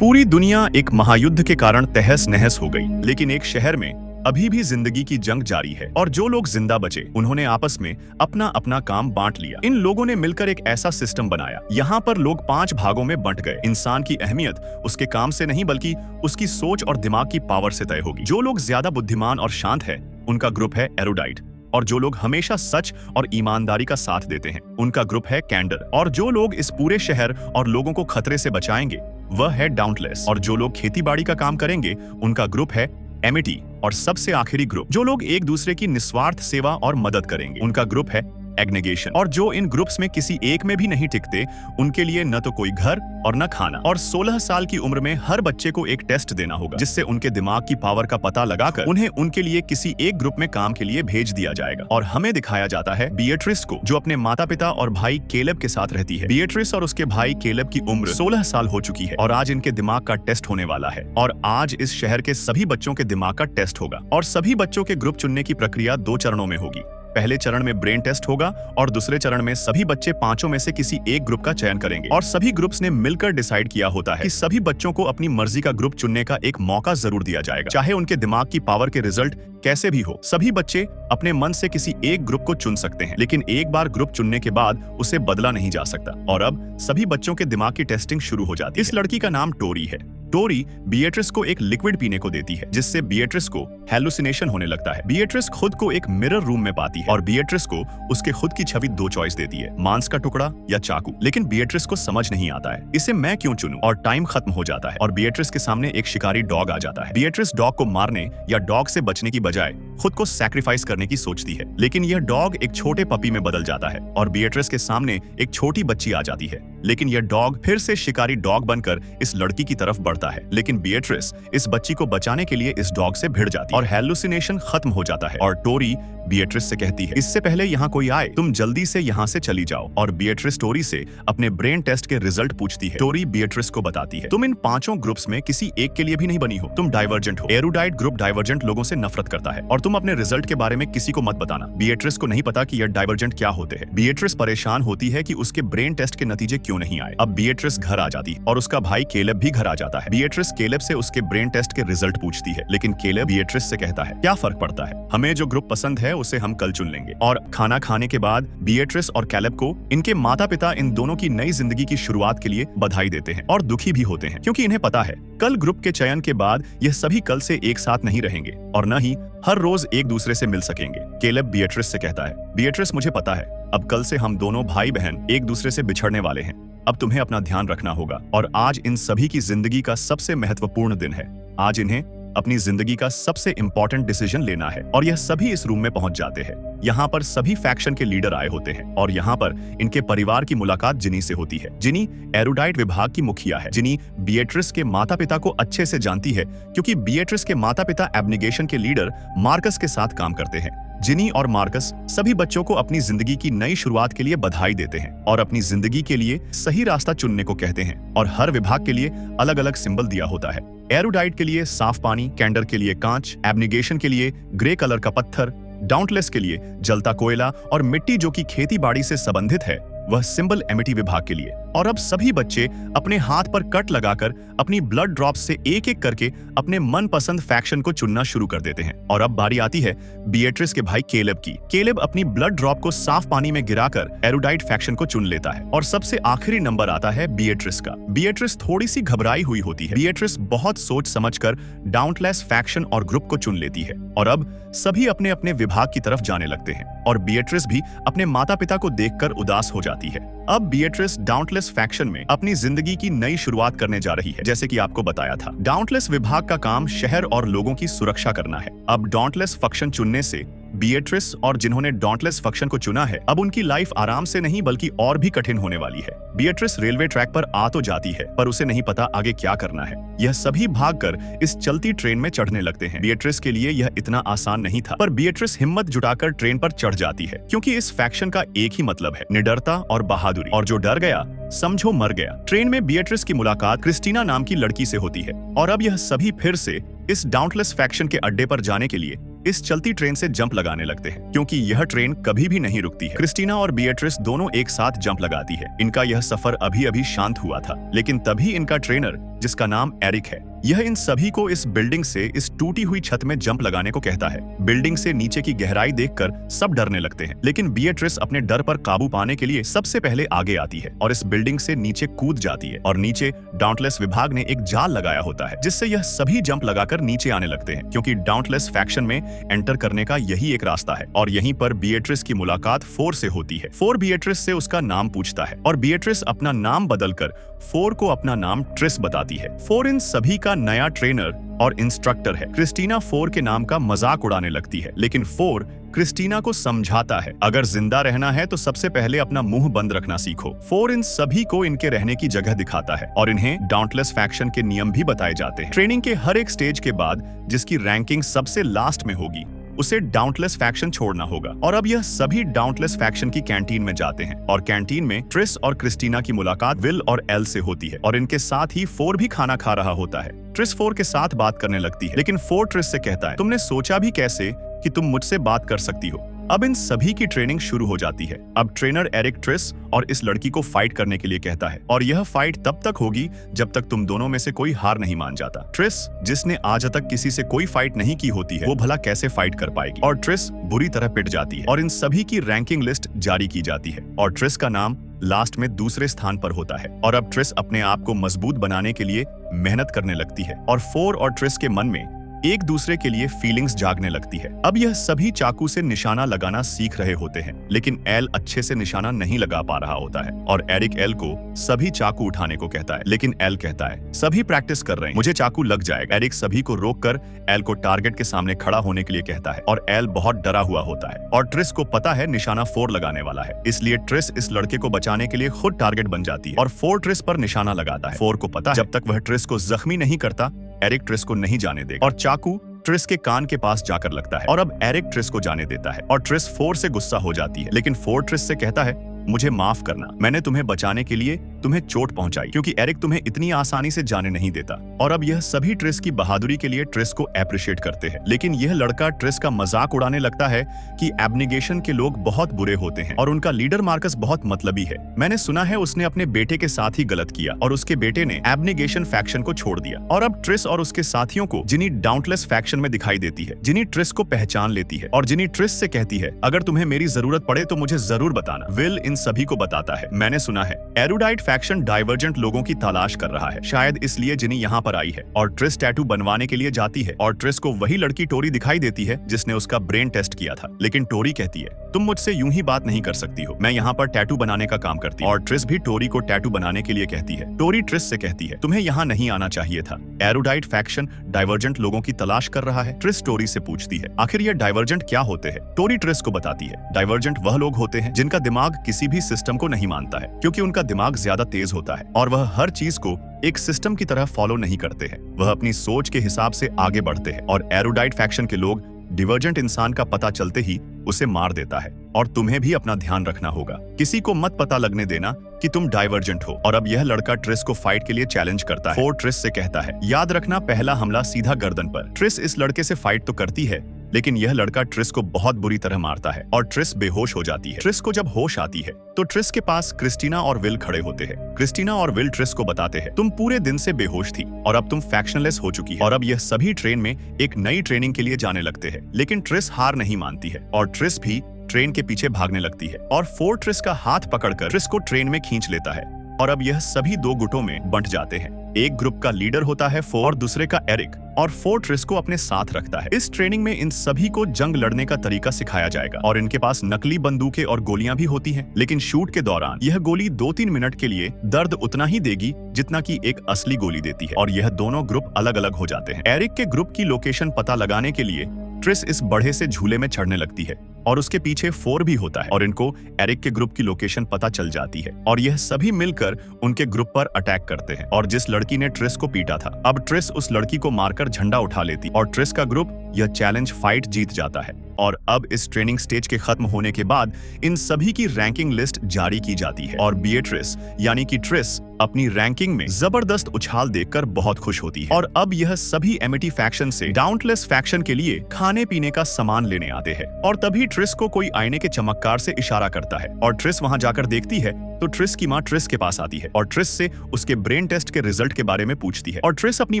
पूरी दुनिया एक महायुद्ध के कारण तहस नहस हो गई, लेकिन एक शहर में अभी भी जिंदगी की जंग जारी है और जो लोग जिंदा बचे उन्होंने आपस में अपना अपना काम बांट लिया। इन लोगों ने मिलकर एक ऐसा सिस्टम बनाया, यहाँ पर लोग 5 भागों में बंट गए। इंसान की अहमियत उसके काम से नहीं बल्कि उसकी सोच और दिमाग की पावर से तय होगी। जो लोग ज्यादा बुद्धिमान और शांत है उनका ग्रुप है एरुडाइट, और जो लोग हमेशा सच और ईमानदारी का साथ देते हैं उनका ग्रुप है कैंडर, और जो लोग इस पूरे शहर और लोगों को खतरे से बचाएंगे वह है डाउंटलेस, और जो लोग खेतीबाड़ी का काम करेंगे उनका ग्रुप है एमिटी, और सबसे आखिरी ग्रुप जो लोग एक दूसरे की निस्वार्थ सेवा और मदद करेंगे उनका ग्रुप है एग्नेगेशन। और जो इन ग्रुप्स में किसी एक में भी नहीं टिकते उनके लिए न तो कोई घर और न खाना। और 16 साल की उम्र में हर बच्चे को एक टेस्ट देना होगा जिससे उनके दिमाग की पावर का पता लगाकर उन्हें उनके लिए किसी एक ग्रुप में काम के लिए भेज दिया जाएगा। और हमें दिखाया जाता है बिएट्रिस को, जो अपने माता पिता और भाई केलेब के साथ रहती है। बिएट्रिस और उसके भाई केलेब की उम्र 16 साल हो चुकी है और आज इनके दिमाग का टेस्ट होने वाला है। और आज इस शहर के सभी बच्चों के दिमाग का टेस्ट होगा और सभी बच्चों के ग्रुप चुनने की प्रक्रिया 2 चरणों में होगी। पहले चरण में ब्रेन टेस्ट होगा और दूसरे चरण में सभी बच्चे 5 में से किसी एक ग्रुप का चयन करेंगे। और सभी ग्रुप्स ने मिलकर डिसाइड किया होता है कि सभी बच्चों को अपनी मर्जी का ग्रुप चुनने का एक मौका जरूर दिया जाएगा, चाहे उनके दिमाग की पावर के रिजल्ट कैसे भी हो। सभी बच्चे अपने मन से किसी एक ग्रुप को चुन सकते हैं, लेकिन एक बार ग्रुप चुनने के बाद उसे बदला नहीं जा सकता। और अब सभी बच्चों के दिमाग की टेस्टिंग शुरू हो जाती है। इस लड़की का नाम टोरी है। टोरी बिएट्रिस को एक लिक्विड पीने को देती है जिससे बिएट्रिस को हेलुसिनेशन होने लगता है। बिएट्रिस खुद को एक मिरर रूम में पाती है और बिएट्रिस को उसके खुद की छवि 2 चॉइस देती है, मांस का टुकड़ा या चाकू। लेकिन बिएट्रिस को समझ नहीं आता है इसे मैं क्यों चुनूं, और टाइम खत्म हो जाता है और बिएट्रिस के सामने एक शिकारी डॉग आ जाता है। बिएट्रिस डॉग को मारने या डॉग से बचने की बजाय खुद को सैक्रिफाइस करने की सोचती है, लेकिन यह डॉग एक छोटे पपी में बदल जाता है और बिएट्रिस के सामने एक छोटी बच्ची आ जाती है। लेकिन यह डॉग फिर से शिकारी डॉग बनकर इस लड़की की तरफ बढ़ता है, लेकिन बिएट्रिस इस बच्ची को बचाने के लिए इस डॉग से भिड़ जाती है और हेलुसिनेशन खत्म हो जाता है। और टोरी बिएट्रिस से कहती है, इससे पहले यहाँ कोई आए तुम जल्दी से यहाँ से चली जाओ। और बिएट्रिस टोरी से अपने ब्रेन टेस्ट के रिजल्ट पूछती है। टोरी बिएट्रिस को बताती है, तुम इन 5 ग्रुप्स में किसी एक के लिए भी नहीं बनी हो, तुम डाइवर्जेंट हो। एरुडाइट ग्रुप डाइवर्जेंट लोगों से नफरत करता है और तुम अपने रिजल्ट के बारे में किसी को मत बताना। बिएट्रिस को नहीं पता कि यह डाइवर्जेंट क्या होते हैं। बिएट्रिस परेशान होती है कि उसके ब्रेन टेस्ट के नतीजे क्यों नहीं आए। अब बिएट्रिस घर आ जाती है और उसका भाई केलेब भी घर आ जाता है। बिएट्रिस केलेब से उसके ब्रेन टेस्ट के रिजल्ट पूछती है, लेकिन केलेब बिएट्रिस से कहता है, क्या फर्क पड़ता है, हमें जो ग्रुप पसंद है उसे हम कल चुन लेंगे। और खाना खाने के बाद बिएट्रिस और केलेब को इनके माता पिता इन दोनों की नई जिंदगी की शुरुआत के लिए बधाई देते हैं और दुखी भी होते हैं, क्योंकि इन्हें पता है कल ग्रुप के चयन के बाद यह सभी कल से एक साथ नहीं रहेंगे और न ही हर रोज एक दूसरे से मिल सकेंगे। केलेब बिएट्रिस से कहता है, बिएट्रिस मुझे पता है अब कल से हम दोनों भाई बहन एक दूसरे से बिछड़ने वाले हैं, अब तुम्हें अपना ध्यान रखना होगा। और आज इन सभी की जिंदगी का सबसे महत्वपूर्ण दिन है। आज इन्हें अपनी जिंदगी का सबसे इंपॉर्टेंट डिसीजन लेना है और यह सभी इस रूम में पहुंच जाते हैं। यहाँ पर सभी फैक्शन के लीडर आए होते हैं और यहाँ पर इनके परिवार की मुलाकात जिनी से होती है। जिनी एरुडाइट विभाग की मुखिया है। जिनी बिएट्रिस के माता पिता को अच्छे से जानती है क्योंकि बिएट्रिस के माता पिता एब्नेगेशन के लीडर मार्कस के साथ काम करते हैं। जिनी और मार्कस सभी बच्चों को अपनी जिंदगी की नई शुरुआत के लिए बधाई देते हैं और अपनी जिंदगी के लिए सही रास्ता चुनने को कहते हैं। और हर विभाग के लिए अलग अलग सिंबल दिया होता है। एरुडाइट के लिए साफ पानी, कैंडर के लिए कांच, एब्नेगेशन के लिए ग्रे कलर का पत्थर, डाउंटलेस के लिए जलता कोयला और मिट्टी जो कि खेती बाड़ी से संबंधित है वह सिंबल एमिटी विभाग के लिए। और अब सभी बच्चे अपने हाथ पर कट लगाकर अपनी ब्लड ड्रॉप्स से एक एक करके अपने मनपसंद फैक्शन को चुनना शुरू कर देते हैं। और अब बारी आती है बिएट्रिस के भाई केलेब की। केलेब अपनी ब्लड ड्रॉप को साफ पानी में गिराकर एरुडाइट फैक्शन को चुन लेता है और सबसे आखिरी नंबर आता है बिएट्रिस का। बिएट्रिस थोड़ी सी घबराई हुई होती है। बिएट्रिस बहुत सोच समझकर डाउंटलेस फैक्शन और ग्रुप को चुन लेती है और अब सभी अपने अपने विभाग की तरफ जाने लगते हैं और बिएट्रिस भी अपने माता पिता को देखकर उदास हो जाती है। अब बिएट्रिस डाउंटलेस फैक्शन में अपनी जिंदगी की नई शुरुआत करने जा रही है। जैसे कि आपको बताया था, डाउंटलेस विभाग का काम शहर और लोगों की सुरक्षा करना है। अब डाउंटलेस फैक्शन चुनने से बिएट्रिस और जिन्होंने डाउंटलेस फैक्शन को चुना है अब उनकी लाइफ आराम से नहीं बल्कि और भी कठिन होने वाली है। बिएट्रिस रेलवे ट्रैक पर आ तो जाती है पर उसे नहीं पता आगे क्या करना है। यह सभी भागकर इस चलती ट्रेन में चढ़ने लगते हैं। बिएट्रिस के लिए यह इतना आसान नहीं था, पर बिएट्रिस हिम्मत जुटाकर ट्रेन पर चढ़ जाती है क्योंकि इस फैक्शन का एक ही मतलब है, निडरता और बहादुरी। और जो डर गया समझो मर गया। ट्रेन में बिएट्रिस की मुलाकात क्रिस्टीना नाम की लड़की से होती है और अब यह सभी फिर से इस डाउंटलेस फैक्शन के अड्डे पर जाने के लिए इस चलती ट्रेन से जंप लगाने लगते हैं क्योंकि यह ट्रेन कभी भी नहीं रुकती है। क्रिस्टीना और बिएट्रिस दोनों एक साथ जंप लगाती है। इनका यह सफर अभी अभी शांत हुआ था, लेकिन तभी इनका ट्रेनर जिसका नाम एरिक है। यह इन सभी को इस बिल्डिंग से इस टूटी हुई छत में जंप लगाने को कहता है। बिल्डिंग से नीचे की गहराई देखकर सब डरने लगते हैं, लेकिन बीएट्रिस अपने डर पर काबू पाने के लिए सबसे पहले आगे आती है और इस बिल्डिंग से नीचे कूद जाती है। और नीचे डाउंटलेस विभाग ने एक जाल लगाया होता है जिससे यह सभी जंप लगाकर नीचे आने लगते हैं, क्योंकि डाउंटलेस फैक्शन में एंटर करने का यही एक रास्ता है। और यहीं पर बीएट्रिस की मुलाकात फोर से होती है। फोर बीएट्रिस से उसका नाम पूछता है और बीएट्रिस अपना नाम बदलकर फोर को अपना नाम ट्रिस बताती है। फोर इन सभी का नया ट्रेनर और इंस्ट्रक्टर है। क्रिस्टीना फोर के नाम का मजाक उड़ाने लगती है, लेकिन फोर क्रिस्टीना को समझाता है, अगर जिंदा रहना है तो सबसे पहले अपना मुंह बंद रखना सीखो। फोर इन सभी को इनके रहने की जगह दिखाता है और इन्हें डाउंटलेस फैक्शन के नियम भी बताए जाते हैं। ट्रेनिंग के हर एक स्टेज के बाद जिसकी रैंकिंग सबसे लास्ट में होगी उसे डाउंटलेस फैक्शन छोड़ना होगा। और अब यह सभी डाउंटलेस फैक्शन की कैंटीन में जाते हैं और कैंटीन में ट्रिस और क्रिस्टीना की मुलाकात विल और एल से होती है और इनके साथ ही फोर भी खाना खा रहा होता है। ट्रिस फोर के साथ बात करने लगती है, लेकिन फोर ट्रिस से कहता है, तुमने सोचा भी कैसे कि तुम मुझसे बात कर सकती हो। अब इन सभी की ट्रेनिंग शुरू हो जाती है। अब ट्रेनर एरिक ट्रिस और इस लड़की को फाइट करने के लिए कहता है और यह फाइट तब तक होगी जब तक तुम दोनों में से कोई हार नहीं मान जाता। ट्रिस, जिसने आज तक किसी से कोई फाइट नहीं की होती है, वो भला कैसे फाइट कर पाएगी। और ट्रिस बुरी तरह पिट जाती है और इन सभी की रैंकिंग लिस्ट जारी की जाती है और ट्रिस का नाम लास्ट में दूसरे स्थान पर होता है। और अब ट्रिस अपने आप को मजबूत बनाने के लिए मेहनत करने लगती है और फोर और ट्रिस के मन में एक दूसरे के लिए फीलिंग्स जागने लगती है। अब यह सभी चाकू से निशाना लगाना सीख रहे होते हैं, लेकिन एल अच्छे से निशाना नहीं लगा पा रहा होता है और एरिक एल को सभी चाकू उठाने को कहता है, लेकिन एल कहता है, सभी प्रैक्टिस कर रहे हैं, मुझे चाकू लग जाएगा। एरिक सभी को रोककर एल को टारगेट के सामने खड़ा होने के लिए कहता है और एल बहुत डरा हुआ होता है और ट्रिस को पता है निशाना फोर लगाने वाला है, इसलिए ट्रिस इस लड़के को बचाने के लिए खुद टारगेट बन जाती है और फोर ट्रिस पर निशाना लगाता है। फोर को पता है जब तक वह ट्रिस को जख्मी नहीं करता एरिक ट्रिस को नहीं जाने देगा और चाकू ट्रिस के कान के पास जाकर लगता है और अब एरिक ट्रिस को जाने देता है और ट्रिस फोर से गुस्सा हो जाती है, लेकिन फोर ट्रिस से कहता है, मुझे माफ करना, मैंने तुम्हें बचाने के लिए तुम्हें चोट पहुंचाई, क्योंकि एरिक तुम्हें इतनी आसानी से जाने नहीं देता। और अब यह सभी ट्रिस की बहादुरी के लिए ट्रिस को एप्रिशिएट करते हैं, लेकिन यह लड़का ट्रिस का मजाक उड़ाने लगता है कि एब्निगेशन के लोग बहुत बुरे होते हैं और उनका लीडर मार्कस बहुत मतलबी है। मैंने सुना है उसने अपने बेटे के साथ ही गलत किया और उसके बेटे ने एब्निगेशन फैक्शन को छोड़ दिया। और अब ट्रिस और उसके साथियों को जिनी डाउंटलेस फैक्शन में दिखाई देती है, जिनी ट्रिस को पहचान लेती है और जिनी ट्रिस से कहती है, अगर तुम्हें मेरी जरूरत पड़े तो मुझे जरूर बताना। विल इन सभी को बताता है, मैंने सुना है एरुडाइट फैक्शन डाइवर्जेंट लोगों की तलाश कर रहा है, शायद इसलिए जिनी यहाँ पर आई है। और ट्रिस टैटू बनवाने के लिए जाती है और ट्रिस को वही लड़की टोरी दिखाई देती है जिसने उसका ब्रेन टेस्ट किया था, लेकिन टोरी कहती है, तुम मुझसे यूं ही बात नहीं कर सकती हो, मैं यहाँ पर टैटू बनाने का काम करती हूँ। और ट्रिस भी टोरी को टैटू बनाने के लिए कहती है। टोरी ट्रिस से कहती है, तुम्हें यहाँ नहीं आना चाहिए था, एरुडाइट फैक्शन डाइवर्जेंट लोगों की तलाश कर रहा है। ट्रिस टोरी से पूछती है, आखिर ये डाइवर्जेंट क्या होते हैं। टोरी ट्रिस को बताती है, डाइवर्जेंट वह लोग होते हैं जिनका दिमाग किसी भी सिस्टम को नहीं मानता है, क्योंकि उनका दिमाग ज्यादा तेज होता है और वह हर चीज को एक सिस्टम की तरह फॉलो नहीं करते हैं, वह अपनी सोच के हिसाब से आगे बढ़ते हैं। और एरुडाइट फैक्शन के लोग डिवर्जेंट इंसान का पता चलते ही उसे मार देता है। और तुम्हें भी अपना ध्यान रखना होगा, किसी को मत पता लगने देना कि तुम डाइवर्जेंट हो। और अब यह लड़का ट्रिस को फाइट के लिए चैलेंज करता है। फोर ट्रिस से कहता है, याद रखना पहला हमला सीधा गर्दन पर। ट्रिस इस लड़के से फाइट तो करती है, लेकिन यह लड़का ट्रिस को बहुत बुरी तरह मारता है और ट्रिस बेहोश हो जाती है। ट्रिस को जब होश आती है तो ट्रिस के पास क्रिस्टीना और विल खड़े होते हैं। क्रिस्टीना और विल ट्रिस को बताते हैं, तुम पूरे दिन से बेहोश थी और अब तुम फैक्शनलेस हो चुकी है। और अब यह सभी ट्रेन में एक नई ट्रेनिंग के लिए जाने लगते हैं, लेकिन ट्रिस हार नहीं मानती है और ट्रिस भी ट्रेन के पीछे भागने लगती है और फोर ट्रिस का हाथ पकड़कर ट्रिस को ट्रेन में खींच लेता है। और अब यह सभी दो गुटों में बंट जाते हैं। एक ग्रुप का लीडर होता है फोर और दूसरे का एरिक, और फोर ट्रिस को अपने साथ रखता है। इस ट्रेनिंग में इन सभी को जंग लड़ने का तरीका सिखाया जाएगा और इनके पास नकली बंदूकें और गोलियां भी होती हैं, लेकिन शूट के दौरान यह गोली 2-3 मिनट के लिए दर्द उतना ही देगी जितना कि एक असली गोली देती है। और यह दोनों ग्रुप अलग अलग हो जाते हैं। एरिक के ग्रुप की लोकेशन पता लगाने के लिए ट्रिस इस बढ़े से झूले में चढ़ने लगती है और उसके पीछे फोर भी होता है और इनको एरिक के ग्रुप की लोकेशन पता चल जाती है और यह सभी मिलकर उनके ग्रुप पर अटैक करते हैं। और जिस लड़की ने ट्रिस को पीटा था, अब ट्रिस उस लड़की को मारकर झंडा उठा लेती और ट्रिस का ग्रुप यह चैलेंज फाइट जीत जाता है। और अब इस ट्रेनिंग स्टेज के खत्म होने के बाद इन सभी की रैंकिंग लिस्ट जारी की जाती है और बिएट्रिस यानी कि ट्रिस अपनी रैंकिंग में जबरदस्त उछाल देखकर बहुत खुश होती है। और अब यह सभी एमिटी फैक्शन से डाउंटलेस फैक्शन के लिए खाने पीने का सामान लेने आते हैं। और तभी ट्रिस को कोई आईने के चमत्कार से इशारा करता है और ट्रिस वहां जाकर देखती है तो ट्रिस की माँ ट्रिस के पास आती है और ट्रिस से उसके ब्रेन टेस्ट के रिजल्ट के बारे में पूछती है और ट्रिस अपनी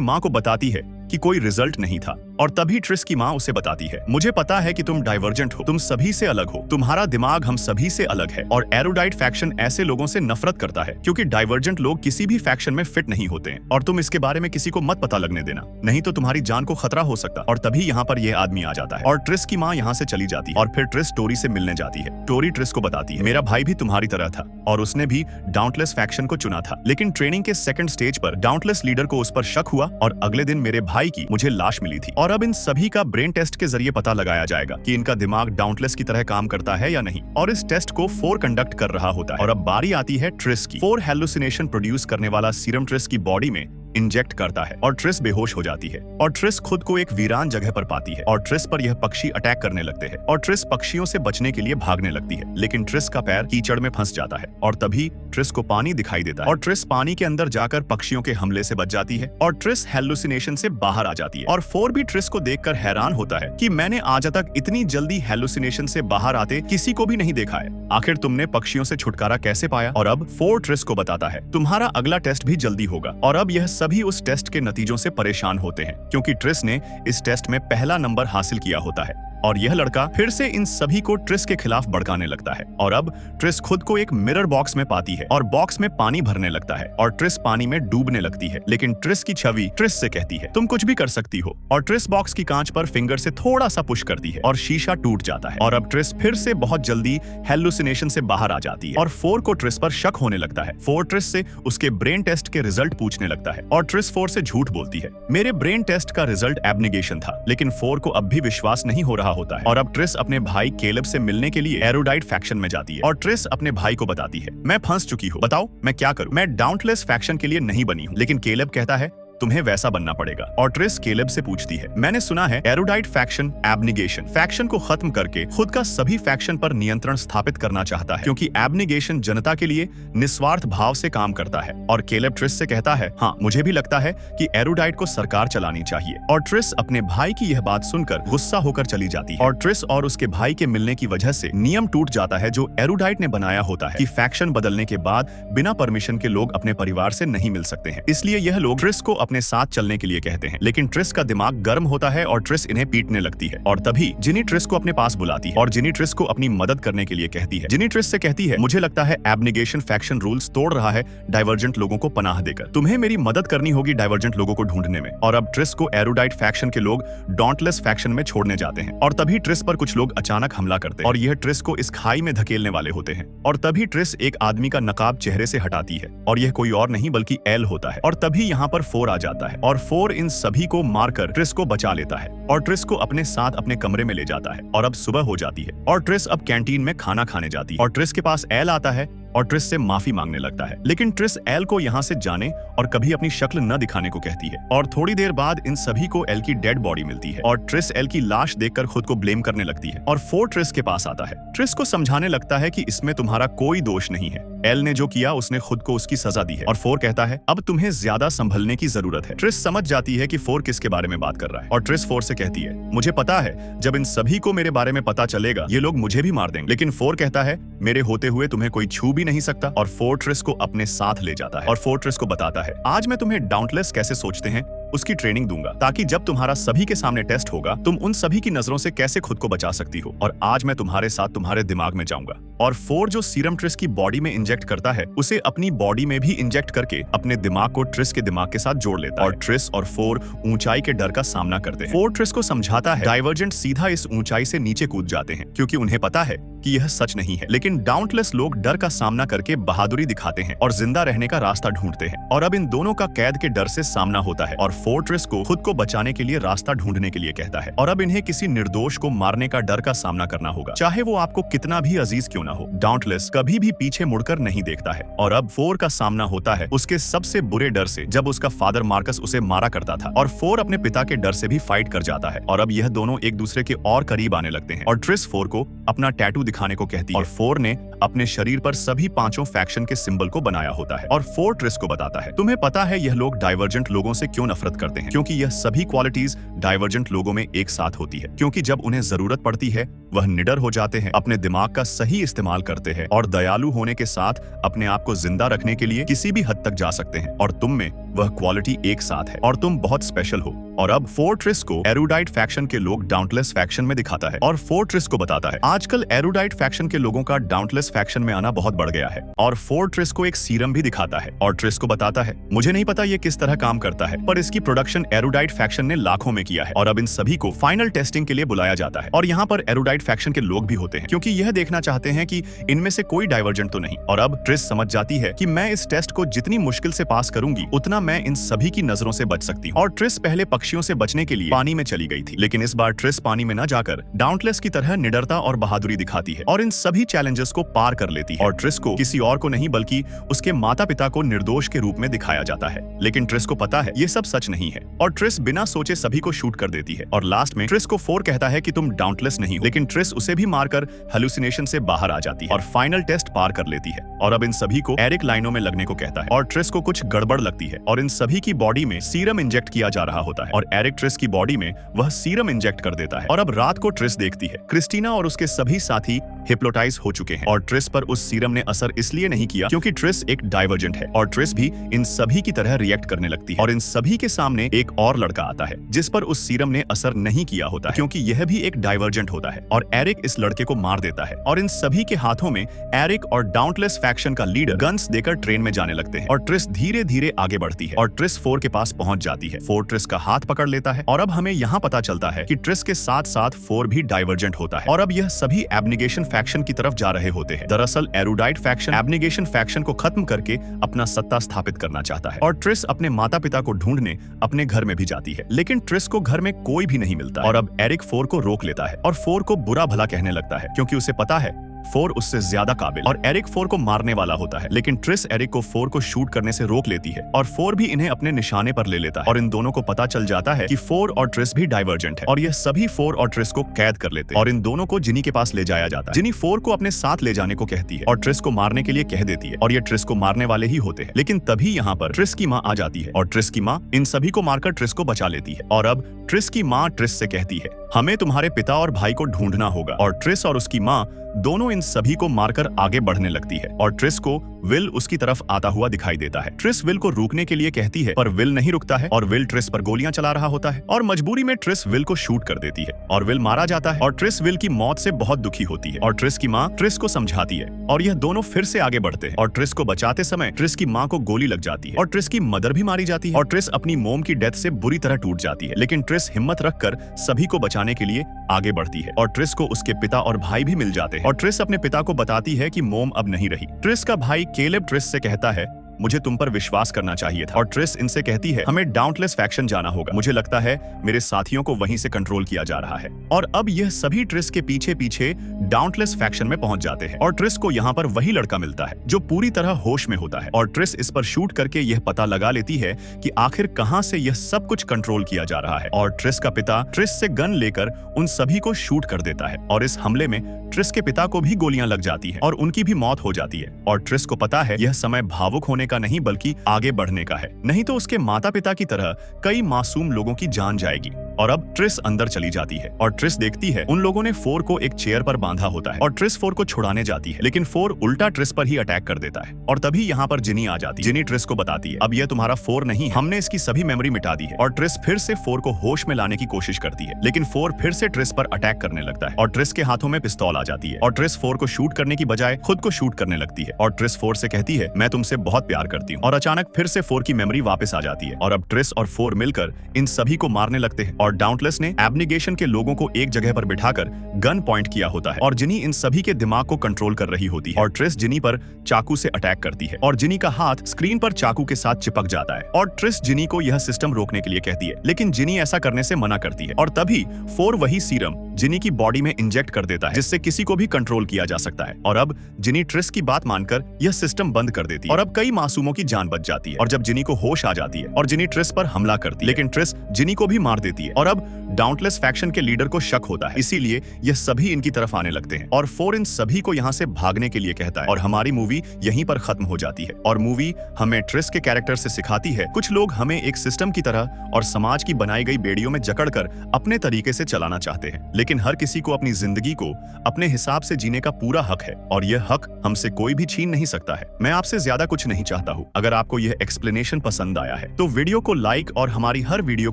माँ को बताती है कि कोई रिजल्ट नहीं था। और तभी ट्रिस की माँ उसे बताती है, मुझे पता है कि तुम डाइवर्जेंट हो, तुम सभी से अलग हो, तुम्हारा दिमाग हम सभी से अलग है। और एरोडाइट फैक्शन ऐसे लोगों से नफरत करता है क्योंकि डाइवर्जेंट लोग किसी भी फैक्शन में फिट नहीं होते हैं और तुम इसके बारे में किसी को मत पता लगने देना, नहीं तो तुम्हारी जान को खतरा हो सकता। और तभी यहाँ पर यह आदमी आ जाता है और ट्रिस की माँ यहाँ से चली जाती है और फिर ट्रिस टोरी से मिलने जाती है। टोरी ट्रिस को बताती है, मेरा भाई भी तुम्हारी तरह था और उसने भी डाउंटलेस फैक्शन को चुना था, लेकिन ट्रेनिंग के सेकंड स्टेज पर डाउंटलेस लीडर को उस पर शक हुआ और अगले दिन मेरे भाई की मुझे लाश मिली थी। और अब इन सभी का ब्रेन टेस्ट के जरिए पता लगाया जाएगा कि इनका दिमाग डाउंटलेस की तरह काम करता है या नहीं। और इस टेस्ट को 4 कंडक्ट कर रहा होता है और अब बारी आती है ट्रिस की। 4 हेलुसिनेशन प्रोड्यूस करने वाला सीरम ट्रिस की बॉडी में इंजेक्ट करता है और ट्रिस बेहोश हो जाती है और ट्रिस खुद को एक वीरान जगह पर पाती है और ट्रिस पर यह पक्षी अटैक करने लगते हैं और ट्रिस पक्षियों से बचने के लिए भागने लगती है, लेकिन ट्रिस का पैर कीचड़ में फंस जाता है और तभी ट्रिस को पानी दिखाई देता है और ट्रिस पानी के अंदर जाकर पक्षियों के हमले से बच जाती है और ट्रिस हेलुसिनेशन से बाहर आ जाती है। और 4 भी ट्रिस को देखकर हैरान होता है कि मैंने आज तक इतनी जल्दी हेलुसिनेशन से बाहर आते किसी को भी नहीं देखा है, आखिर तुमने पक्षियों से छुटकारा कैसे पाया। और अब 4 ट्रिस को बताता है, तुम्हारा अगला टेस्ट भी जल्दी होगा। और अब यह सभी उस टेस्ट के नतीजों से परेशान होते हैं क्योंकि ट्रिस ने इस टेस्ट में पहला नंबर हासिल किया होता है और यह लड़का फिर से इन सभी को ट्रिस के खिलाफ भड़काने लगता है। और अब ट्रिस खुद को एक मिरर बॉक्स में पाती है और बॉक्स में पानी भरने लगता है और ट्रिस पानी में डूबने लगती है, लेकिन ट्रिस की छवि ट्रिस से कहती है, तुम कुछ भी कर सकती हो। और ट्रिस बॉक्स की कांच पर फिंगर से थोड़ा सा पुश करती है और शीशा टूट जाता है। और अब ट्रिस फिर से बहुत जल्दी हेलुसिनेशन से बाहर आ जाती है और 4 को ट्रिस पर शक होने लगता है। 4 ट्रिस से उसके ब्रेन टेस्ट के रिजल्ट पूछने लगता है और ट्रिस 4 से झूठ बोलती है, मेरे ब्रेन टेस्ट का रिजल्ट एब्निगेशन था, लेकिन 4 को अब भी विश्वास नहीं हो रहा होता है। और अब ट्रिस अपने भाई केलब से मिलने के लिए एरोडाइट फैक्शन में जाती है और ट्रिस अपने भाई को बताती है, मैं फंस चुकी हूँ, बताओ मैं क्या करूँ, मैं डाउंटलेस फैक्शन के लिए नहीं बनी हूँ। लेकिन केलब कहता है, तुम्हें वैसा बनना पड़ेगा। और ट्रिस केलब से पूछती है, मैंने सुना है एरोडाइट फैक्शन एब्निगेशन फैक्शन को खत्म करके खुद का सभी फैक्शन पर नियंत्रण स्थापित करना चाहता है क्योंकि एब्निगेशन जनता के लिए निस्वार्थ भाव से काम करता है। और केलब ट्रिस से कहता है, हाँ मुझे भी लगता है कि एरोडाइट को सरकार चलानी चाहिए। और ट्रिस अपने भाई की यह बात सुनकर गुस्सा होकर चली जाती है और ट्रिस और उसके भाई के मिलने की वजह से नियम टूट जाता है जो एरोडाइट ने बनाया होता है कि फैक्शन बदलने के बाद बिना परमिशन के लोग अपने परिवार से नहीं मिल सकते हैं। इसलिए यह लोग ट्रिस को अपने साथ चलने के लिए कहते हैं, लेकिन ट्रिस का दिमाग गर्म होता है और ट्रिस इन्हें पीटने लगती है। और तभी जिनी ट्रिस को अपने पास बुलाती है और जिनी ट्रिस को अपनी मदद करने के लिए कहती है। जिनी ट्रिस से कहती है, मुझे लगता है एब्निगेशन फैक्शन रूल्स तोड़ रहा है डाइवर्जेंट लोगों को पनाह देकर, तुम्हें मेरी मदद करनी होगी डाइवर्जेंट लोगों को ढूंढने में। और अब ट्रिस को एरोडाइट फैक्शन के लोग डॉन्टलेस फैक्शन में छोड़ने जाते हैं और तभी ट्रिस पर कुछ लोग अचानक हमला करते हैं और यह ट्रिस को इस खाई में धकेलने वाले होते हैं। और तभी ट्रिस एक आदमी का नकाब चेहरे से हटाती है और यह कोई और नहीं बल्कि एल होता है। और तभी यहाँ पर 4 आ जाता है और 4 इन सभी को मारकर ट्रिस को बचा लेता है और ट्रिस को अपने साथ अपने कमरे में ले जाता है। और अब सुबह हो जाती है और ट्रिस अब कैंटीन में खाना खाने जाती है और ट्रिस के पास एल आता है और ट्रिस से माफी मांगने लगता है, लेकिन ट्रिस एल को यहाँ से जाने और कभी अपनी शक्ल न दिखाने को कहती है। और थोड़ी देर बाद इन सभी को एल की डेड बॉडी मिलती है और ट्रिस एल की लाश देखकर खुद को ब्लेम करने लगती है और 4 ट्रिस के पास आता है। ट्रिस को समझाने लगता है कि इसमें तुम्हारा कोई दोष नहीं है, एल ने जो किया उसने खुद को उसकी सजा दी है। और 4 कहता है, अब तुम्हें ज्यादा संभलने की जरूरत है। ट्रिस समझ जाती है कि 4 किसके बारे में बात कर रहा है और ट्रिस 4 से कहती है, मुझे पता है जब इन सभी को मेरे बारे में पता चलेगा ये लोग मुझे भी मार देंगे। लेकिन 4 कहता है, मेरे होते हुए तुम्हें कोई छू भी नहीं सकता। और 4 ट्रिस को अपने साथ ले जाता है और 4 ट्रिस को बताता है, आज मैं तुम्हें डाउंटलेस कैसे सोचते हैं उसकी ट्रेनिंग दूंगा ताकि जब तुम्हारा सभी के सामने टेस्ट होगा तुम उन सभी की नजरों से कैसे खुद को बचा सकती हो। और आज मैं तुम्हारे साथ तुम्हारे दिमाग में जाऊंगा। और 4 जो सीरम ट्रिस की बॉडी में इंजेक्ट करता है उसे अपनी बॉडी में भी इंजेक्ट करके अपने दिमाग को ट्रिस के दिमाग के साथ जोड़ लेता है और ट्रिस और 4 ऊंचाई के डर का सामना करते हैं। 4 ट्रिस को समझाता है डाइवर्जेंट सीधा इस ऊंचाई से नीचे कूद जाते हैं क्योंकि उन्हें पता है कि यह सच नहीं है, लेकिन डाउंटलेस लोग डर का सामना करके बहादुरी दिखाते हैं और जिंदा रहने का रास्ता ढूंढते हैं। और अब इन दोनों का कैद के डर से सामना होता है और 4 ट्रिस को खुद को बचाने के लिए रास्ता ढूंढने के लिए कहता है। और अब इन्हें किसी निर्दोष को मारने का डर का सामना करना होगा, चाहे वो आपको कितना भी अजीज क्यों न हो, डाउंटलेस कभी भी पीछे मुड़कर नहीं देखता है। और अब 4 का सामना होता है उसके सबसे बुरे डर से, जब उसका फादर मार्कस उसे मारा करता था और 4 अपने पिता के डर से भी फाइट कर जाता है। और अब यह दोनों एक दूसरे के और करीब आने लगते हैं और ट्रिस 4 को अपना टैटू दिखाने को कहती है और 4 ने अपने शरीर पर सभी 5 फैक्शन के सिंबल को बनाया होता है। और 4 ट्रिस को बताता है, तुम्हें पता है यह लोग डाइवर्जेंट लोगों से क्यों नफरत करते हैं? क्योंकि यह सभी क्वालिटीज डाइवर्जेंट लोगों में एक साथ होती है। क्योंकि जब उन्हें जरूरत पड़ती है वह निडर हो जाते हैं, अपने दिमाग का सही इस्तेमाल करते हैं और दयालु होने के साथ अपने आप को जिंदा रखने के लिए किसी भी हद तक जा सकते हैं। और तुम में वह क्वालिटी एक साथ है और तुम बहुत स्पेशल हो। और अब 4 ट्रिस को एरुडाइट फैक्शन के लोग डाउंटलेस फैक्शन में दिखाता है और 4 ट्रिस को बताता है, आजकल एरुडाइट फैक्शन के लोगों का डाउंटलेस फैक्शन में आना बहुत बढ़ गया है। और 4 ट्रिस को एक सीरम भी दिखाता है और ट्रिस को बताता है, मुझे नहीं पता ये किस तरह काम करता है, पर इसकी प्रोडक्शन एरुडाइट फैक्शन ने लाखों में किया है और अब इन सभी को फाइनल टेस्टिंग के लिए बुलाया जाता है। और यहाँ पर एरुडाइट फैक्शन के लोग भी होते हैं क्योंकि यह देखना चाहते हैं कि इनमें से कोई डाइवर्जेंट तो नहीं। और अब ट्रिस समझ जाती है कि मैं इस टेस्ट को जितनी मुश्किल से पास करूंगी उतना मैं इन सभी की नजरों से बच सकती हूँ। और ट्रिस पहले पक्षियों से बचने के लिए पानी में चली गई थी, लेकिन इस बार ट्रिस पानी में न जाकर डाउंटलेस की तरह निडरता और बहादुरी दिखाती है और इन सभी चैलेंजेस को पार कर लेती है। और ट्रिस को किसी और को नहीं बल्कि उसके माता पिता को निर्दोष के रूप में दिखाया जाता है, लेकिन ट्रिस को पता है ये सब सच नहीं है और ट्रिस बिना सोचे सभी को शूट कर देती है। और लास्ट में ट्रिस को 4 कहता है कि तुम डाउंटलेस नहीं हो, लेकिन ट्रिस उसे भी मारकर हेलुसिनेशन से बाहर आ जाती है और फाइनल टेस्ट पार कर लेती है। और अब इन सभी को एरिक लाइनों में लगने को कहता है और ट्रिस को कुछ गड़बड़ लगती है और इन सभी की बॉडी में सीरम इंजेक्ट किया जा रहा होता है और एरिक ट्रिस की बॉडी में वह सीरम इंजेक्ट कर देता है। और अब रात को ट्रिस देखती है क्रिस्टीना और उसके सभी साथी हिप्नोटाइज हो चुके हैं और ट्रिस पर उस सीरम ने असर इसलिए नहीं किया क्योंकि ट्रिस एक डाइवर्जेंट है और ट्रिस भी इन सभी की तरह रिएक्ट करने लगती है। और इन सभी के सामने एक और लड़का आता है जिस पर उस सीरम ने असर नहीं किया होता है क्योंकि यह भी एक डाइवर्जेंट होता है और एरिक इस लड़के को मार देता है। और इन सभी के हाथों में एरिक और डाउंटलेस फैक्शन का लीडर गन्स देकर ट्रेन में जाने लगते हैं और ट्रिस धीरे धीरे आगे बढ़ती है और ट्रिस 4 के पास पहुंच जाती है। 4 ट्रिस का हाथ पकड़ लेता है और अब हमें यहाँ पता चलता है कि ट्रिस के साथ साथ 4 भी डाइवर्जेंट होता है और अब यह सभी एब्निगेशन फैक्शन की तरफ जा रहे होते हैं। दरअसल एरुडाइट फैक्शन एब्निगेशन फैक्शन को खत्म करके अपना सत्ता स्थापित करना चाहता है और ट्रिस अपने माता पिता को ढूंढने अपने घर में भी जाती है, लेकिन ट्रिस को घर में कोई भी नहीं मिलता और अब एरिक 4 को रोक लेता है और 4 को बुरा भला कहने लगता है क्योंकि उसे पता है 4 उससे ज्यादा काबिल और एरिक 4 को मारने वाला होता है, लेकिन ट्रिस एरिक को 4 को शूट करने से रोक लेती है और 4 भी इन्हें अपने निशाने पर ले लेता है और इन दोनों को पता चल जाता है कि 4 और ट्रिस भी डाइवर्जेंट है और यह सभी 4 और ट्रिस को कैद कर लेते हैं और इन दोनों को जिनी के पास ले जाया जाता है। जिनी 4 को अपने साथ ले जाने को कहती है और ट्रिस को मारने के लिए कह देती है और ये ट्रिस को मारने वाले ही होते हैं, लेकिन तभी यहाँ पर ट्रिस की माँ आ जाती है और ट्रिस की माँ इन सभी को मारकर ट्रिस को बचा लेती है। और अब ट्रिस की माँ ट्रिस से कहती है, हमें तुम्हारे पिता और भाई को ढूंढना होगा और ट्रिस और उसकी माँ दोनों इन सभी को मारकर आगे बढ़ने लगती है और ट्रिस को विल उसकी तरफ आता हुआ दिखाई देता है। ट्रिस विल को रोकने के लिए कहती है पर विल नहीं रुकता है और विल ट्रिस पर गोलियां चला रहा होता है और मजबूरी में ट्रिस विल को शूट कर देती है और विल मारा जाता है और ट्रिस विल की मौत से बहुत दुखी होती है और ट्रिस की माँ ट्रिस को समझाती है और यह दोनों फिर से आगे बढ़ते हैं और ट्रिस को बचाते समय ट्रिस की माँ को गोली लग जाती है और ट्रिस की मदर भी मारी जाती है और ट्रिस अपनी मोम की डेथ से बुरी तरह टूट जाती है, लेकिन ट्रिस हिम्मत रखकर सभी को बचाने के लिए आगे बढ़ती है और ट्रिस को उसके पिता और भाई भी मिल जाते हैं और ट्रिस अपने पिता को बताती है कि मोम अब नहीं रही। ट्रिस का भाई केलेब ट्रिस से कहता है, मुझे तुम पर विश्वास करना चाहिए था और ट्रिस इनसे कहती है, हमें डाउंटलेस फैक्शन जाना होगा, मुझे लगता है मेरे साथियों को वहीं से कंट्रोल किया जा रहा है। और अब यह सभी ट्रिस के पीछे पीछे डाउंटलेस फैक्शन में पहुंच जाते हैं और ट्रिस को यहाँ पर वही लड़का मिलता है जो पूरी तरह होश में होता है और ट्रिस इस पर शूट करके यह पता लगा लेती है कि आखिर कहां से यह सब कुछ कंट्रोल किया जा रहा है और ट्रिस का पिता ट्रिस से गन लेकर उन सभी को शूट कर देता है और इस हमले में ट्रिस के पिता को भी गोलियां लग जाती है और उनकी भी मौत हो जाती है और ट्रिस को पता है यह समय भावुक होने का नहीं बल्कि आगे बढ़ने का है, नहीं तो उसके माता पिता की तरह कई मासूम लोगों की जान जाएगी। और अब ट्रिस अंदर चली जाती है और ट्रिस देखती है उन लोगों ने 4 को एक चेयर पर बांधा होता है और ट्रिस 4 को छुड़ाने जाती है, लेकिन 4 उल्टा ट्रिस पर ही अटैक कर देता है और तभी यहाँ पर जिनी आ जाती है। जिनी ट्रिस को बताती है, अब यह तुम्हारा 4 नहीं, हमने इसकी सभी मेमोरी मिटा दी है और ट्रिस फिर से 4 को होश में लाने की कोशिश करती है, लेकिन 4 फिर से ट्रिस पर अटैक करने लगता है और ट्रिस के हाथों में पिस्तौल आ जाती है और ट्रिस 4 को शूट करने की बजाय खुद को शूट करने लगती है और ट्रिस 4 से कहती है, मैं तुमसे बहुत प्यार करती हूँ और अचानक फिर से 4 की मेमोरी वापस आ जाती है और अब ट्रिस और 4 मिलकर इन सभी को मारने लगते हैं और डाउंटलेस ने एब्निगेशन के लोगों को एक जगह पर बिठाकर गन पॉइंट किया होता है और जिनी इन सभी के दिमाग को कंट्रोल कर रही होती है और ट्रिस जिनी पर चाकू से अटैक करती है और जिनी का हाथ स्क्रीन पर चाकू के साथ चिपक जाता है और ट्रिस जिनी को यह सिस्टम रोकने के लिए कहती है, लेकिन जिनी ऐसा करने से मना करती है और तभी 4 वही सीरम जिनी की बॉडी में इंजेक्ट कर देता है, जिससे किसी को भी कंट्रोल किया जा सकता है। और अब जिनी ट्रिस की बात मानकर यह सिस्टम बंद कर देती है और अब कई मासूमों की जान बच जाती है। और जब जिनी को होश आ जाती है और जिनी ट्रिस पर हमला करती है, लेकिन ट्रिस जिनी को भी मार देती है। और अब डाउंटलेस फैक्शन के लीडर को शक होता है, इसीलिए यह सभी इनकी तरफ आने लगते हैं और फोर इन सभी को यहाँ से भागने के लिए कहता है। और हमारी मूवी यहीं पर खत्म हो जाती है। और मूवी हमें ट्रिस के कैरेक्टर से सिखाती है, कुछ लोग हमें एक सिस्टम की तरह और समाज की बनाई गई बेड़ियों में जकड़कर अपने तरीके से चलाना चाहते हैं, लेकिन हर किसी को अपनी जिंदगी को अपने हिसाब से जीने का पूरा हक है और यह हक हमसे कोई भी छीन नहीं सकता है। मैं आपसे ज्यादा कुछ नहीं चाहता हूँ। अगर आपको यह एक्सप्लेनेशन पसंद आया है तो वीडियो को लाइक और हमारी हर वीडियो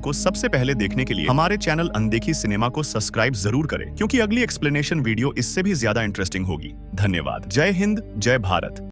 को सबसे पहले देखने के लिए हमारे चैनल अनदेखी सिनेमा को सब्सक्राइब जरूर करें, क्योंकि अगली एक्सप्लेनेशन वीडियो इससे भी ज्यादा इंटरेस्टिंग होगी। धन्यवाद। जय हिंद, जय भारत।